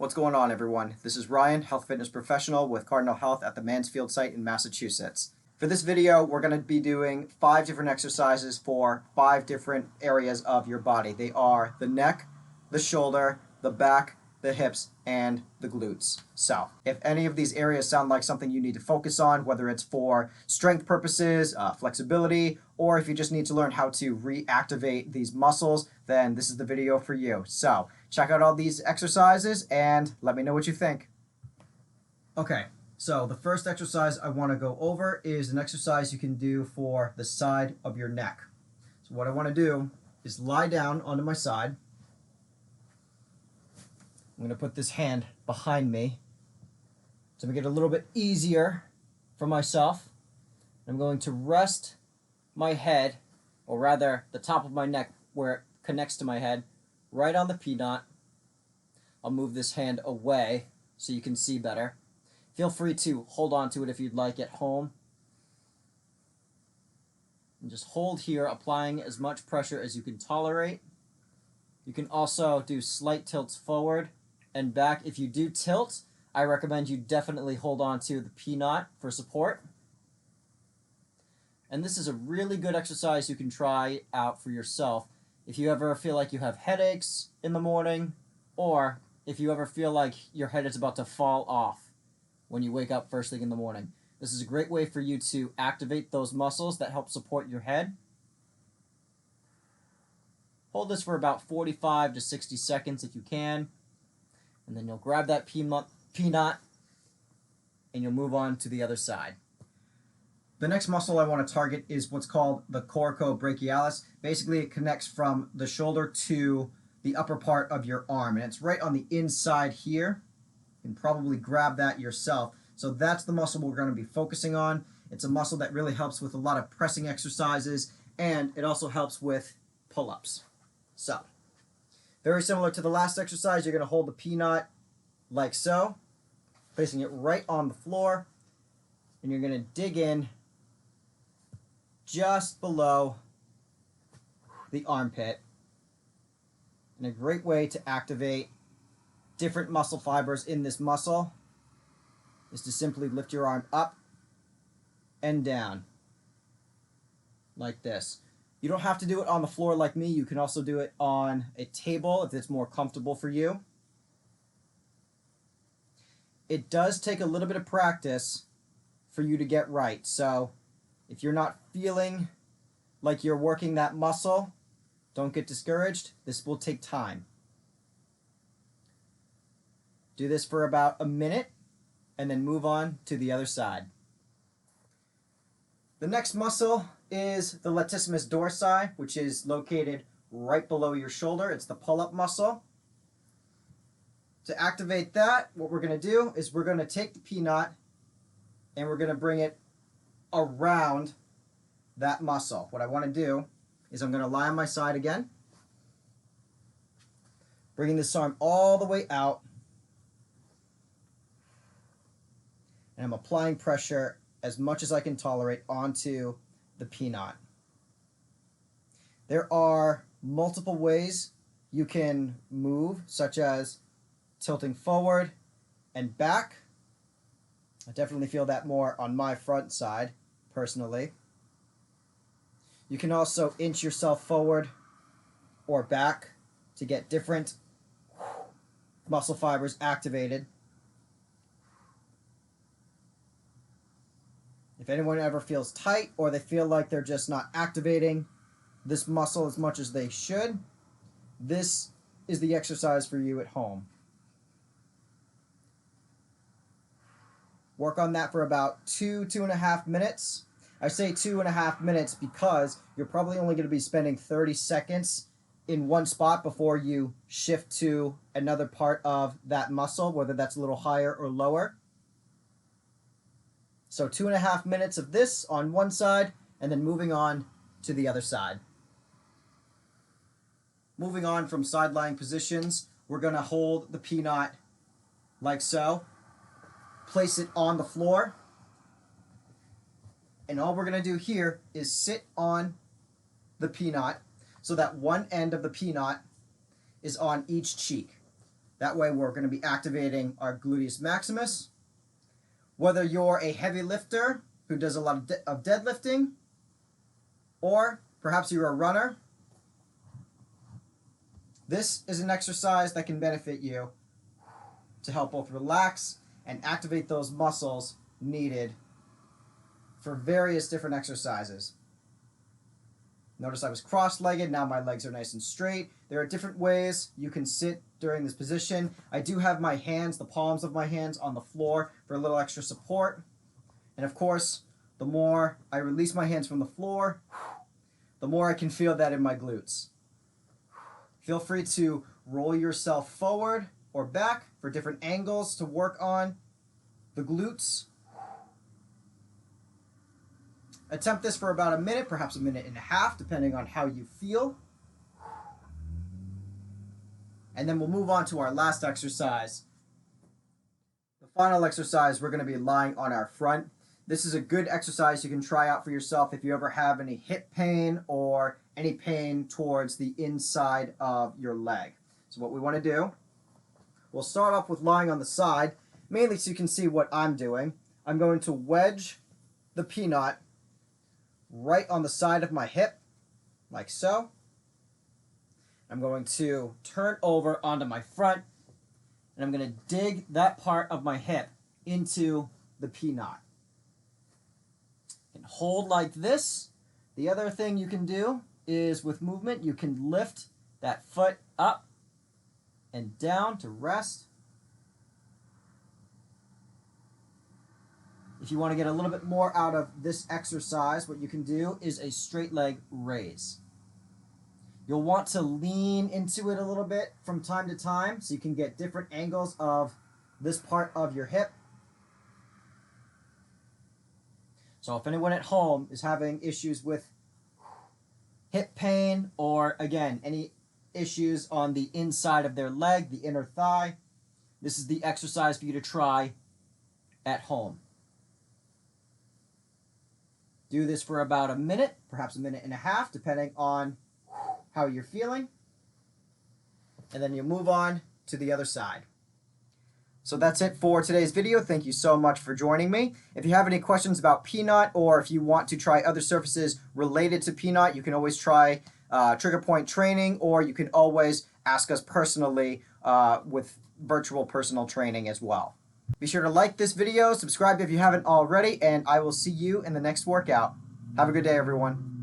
What's going on, everyone? This is Ryan, health fitness professional with Cardinal Health at the Mansfield site in Massachusetts. For this video, we're going to be doing 5 different exercises for 5 different areas of your body. They are the neck, the shoulder, the back, the hips, and the glutes. So, if any of these areas sound like something you need to focus on, whether it's for strength purposes, flexibility, or if you just need to learn how to reactivate these muscles, then this is the video for you. So, check out all these exercises and let me know what you think. Okay, so the first exercise I want to go over is an exercise you can do for the side of your neck. So what I want to do is lie down onto my side. I'm going to put this hand behind me to make it a little bit easier for myself. I'm going to rest my head, or rather the top of my neck where it connects to my head, right on the PKnot. I'll move this hand away so you can see better. Feel free to hold on to it if you'd like at home. And just hold here, applying as much pressure as you can tolerate. You can also do slight tilts forward and back. If you do tilt, I recommend you definitely hold on to the PKnot for support. And this is a really good exercise you can try out for yourself if you ever feel like you have headaches in the morning, or if you ever feel like your head is about to fall off when you wake up first thing in the morning. This is a great way for you to activate those muscles that help support your head. Hold this for about 45 to 60 seconds if you can. And then you'll grab that PKnot and you'll move on to the other side. The next muscle I want to target is what's called the Coracobrachialis. Basically, it connects from the shoulder to the upper part of your arm, and it's right on the inside here. You can probably grab that yourself. So that's the muscle we're going to be focusing on. It's a muscle that really helps with a lot of pressing exercises, and it also helps with pull-ups. So, very similar to the last exercise, you're going to hold the PKnot like so, placing it right on the floor, and you're going to dig in just below the armpit. And a great way to activate different muscle fibers in this muscle is to simply lift your arm up and down like this. You don't have to do it on the floor like me. You can also do it on a table if it's more comfortable for you. It does take a little bit of practice for you to get right. So if you're not feeling like you're working that muscle, don't get discouraged. This will take time. Do this for about a minute and then move on to the other side. The next muscle is the Latissimus Dorsi, which is located right below your shoulder. It's the pull-up muscle. To activate that, what we're going to do is we're going to take the PKnot and we're going to bring it around that muscle. What I want to do is I'm going to lie on my side again, bringing this arm all the way out, and I'm applying pressure as much as I can tolerate onto the PKnot. There are multiple ways you can move, such as tilting forward and back. I definitely feel that more on my front side, personally. You can also inch yourself forward or back to get different muscle fibers activated. If anyone ever feels tight or they feel like they're just not activating this muscle as much as they should, this is the exercise for you at home. Work on that for about 2.5 minutes. I say 2.5 minutes because you're probably only going to be spending 30 seconds in one spot before you shift to another part of that muscle, whether that's a little higher or lower. So 2.5 minutes of this on one side, and then moving on to the other side. Moving on from side lying positions, we're going to hold the PKnot like so. Place it on the floor. And all we're going to do here is sit on the PKnot so that one end of the PKnot is on each cheek. That way we're going to be activating our gluteus maximus. Whether you're a heavy lifter who does a lot of deadlifting, or perhaps you're a runner, this is an exercise that can benefit you to help both relax and activate those muscles needed for various different exercises. Notice I was cross-legged, now my legs are nice and straight. There are different ways you can sit during this position. I do have my hands, the palms of my hands, on the floor for a little extra support. And of course, the more I release my hands from the floor, the more I can feel that in my glutes. Feel free to roll yourself forward or back for different angles to work on the glutes. Attempt this for about a minute, perhaps a minute and a half, depending on how you feel. And then we'll move on to our last exercise. The final exercise, we're going to be lying on our front. This is a good exercise you can try out for yourself if you ever have any hip pain or any pain towards the inside of your leg. So what we want to do, we'll start off with lying on the side, mainly so you can see what I'm doing. I'm going to wedge the PKnot right on the side of my hip, like so. I'm going to turn over onto my front, and I'm going to dig that part of my hip into the PKnot. And hold like this. The other thing you can do is with movement, you can lift that foot up and down to rest. If you want to get a little bit more out of this exercise, what you can do is a straight leg raise. You'll want to lean into it a little bit from time to time so you can get different angles of this part of your hip. So if anyone at home is having issues with hip pain or, again, any issues on the inside of their leg, the inner thigh, this is the exercise for you to try at home. Do this for about a minute, perhaps a minute and a half, depending on how you're feeling. And then you move on to the other side. So that's it for today's video. Thank you so much for joining me. If you have any questions about PKnot, or if you want to try other surfaces related to PKnot, you can always try trigger point training, or you can always ask us personally with virtual personal training as well. Be sure to like this video, subscribe if you haven't already, and I will see you in the next workout. Have a good day, everyone.